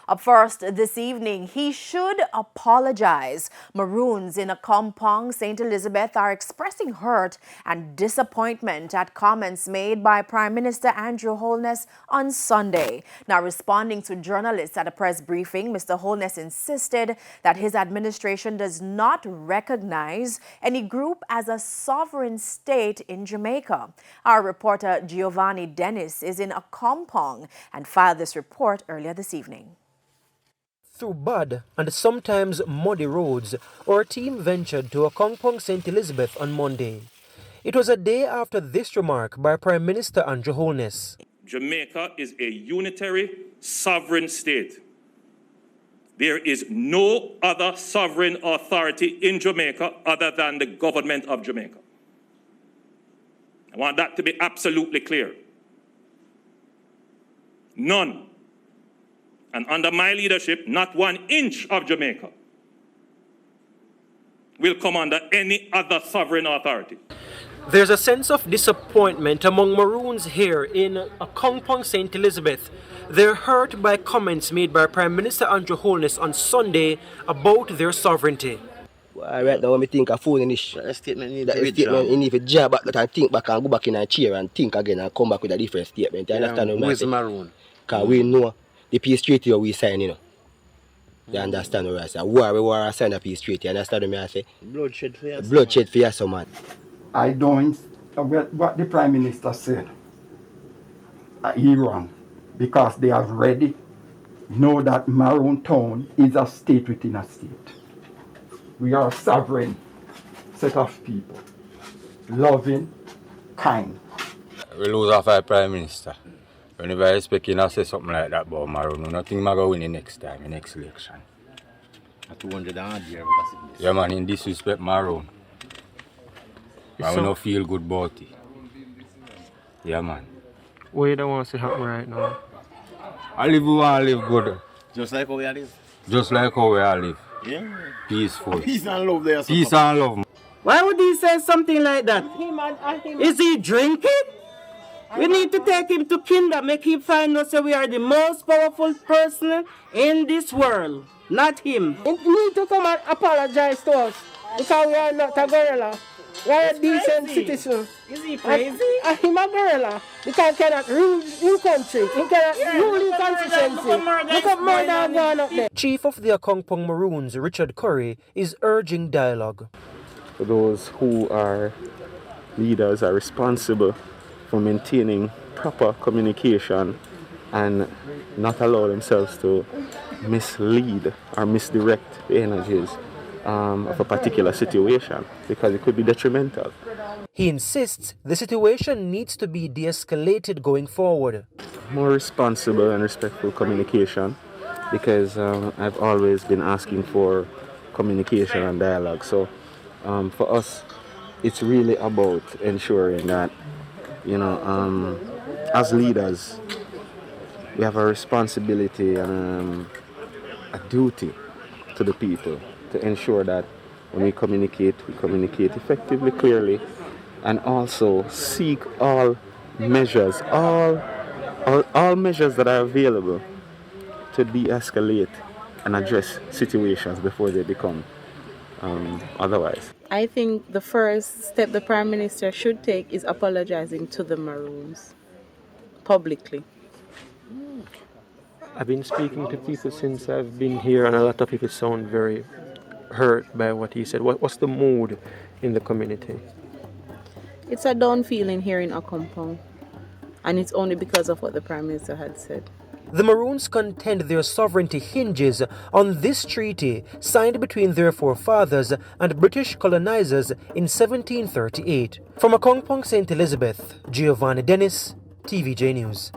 Up first this evening, he should apologize. Maroons in Akompong, St. Elizabeth are expressing hurt and disappointment at comments made by Prime Minister Andrew Holness on Sunday. Now, responding to journalists at a press briefing, Mr. Holness insisted that his administration does not recognize any group as a sovereign state in Jamaica. Our reporter Giovanni Dennis is in Akompong and filed this report earlier this evening. Through bad and sometimes muddy roads, our team ventured to Akompong, St. Elizabeth on Monday. It was a day after this remark by Prime Minister Andrew Holness. Jamaica is a unitary, sovereign state. There is no other sovereign authority in Jamaica other than the government of Jamaica. I want that to be absolutely clear. None. And under my leadership, not 1 inch of Jamaica will come under any other sovereign authority. There's a sense of disappointment among Maroons here in Akompong, St. Elizabeth. They're hurt by comments made by Prime Minister Andrew Holness on Sunday about their sovereignty. Right now, when I think of foolish, that statement need to jab back and think back and go back in a chair and think again and come back with a different statement. You understand what I'm saying? Maroon? Because we know the peace treaty we sign, you know. You understand what I say? We sign a peace treaty. You understand what I say? Bloodshed for us. Bloodshed for us, man. I don't, what the Prime Minister said, he wrong. Because they already know that Maroon Town is a state within a state. We are a sovereign set of people, loving, kind. We lose off our Prime Minister. Whenever I expect him to say something like that about Maroon, nothing going to win the next time, the next election. 200 and year. Yeah, man, in disrespect Maroon. I will not feel good about it. Yeah, man. What you don't want to see happen right now? I live who I live good. Just like how we live? Just like how we all live. Yeah. Peaceful. Peace and love there. Peace and love. Why would he say something like that? Is he drinking? We need to take him to Kinder, make him find us that we are the most powerful person in this world, not him. He need to come and apologize to us because we are not a gorilla. We are a decent citizen. Is he crazy? He's a gorilla because he cannot rule in country. He cannot rule in constituency. Look at murder going up there. Chief of the Akompong Maroons, Richard Curry, is urging dialogue. For those who are leaders are responsible for maintaining proper communication and not allow themselves to mislead or misdirect the energies of a particular situation because it could be detrimental. He insists the situation needs to be de-escalated going forward. More responsible and respectful communication because I've always been asking for communication and dialogue. So for us, it's really about ensuring that as leaders, we have a responsibility and a duty to the people to ensure that when we communicate effectively, clearly, and also seek all measures, all measures that are available to de-escalate and address situations before they become otherwise. I think the first step the Prime Minister should take is apologizing to the Maroons publicly. I've been speaking to people since I've been here, and a lot of people sound very hurt by what he said. What's the mood in the community? It's a down feeling here in Akompong, and it's only because of what the Prime Minister had said. The Maroons contend their sovereignty hinges on this treaty signed between their forefathers and British colonizers in 1738. From Akompong, St. Elizabeth, Giovanni Dennis, TVJ News.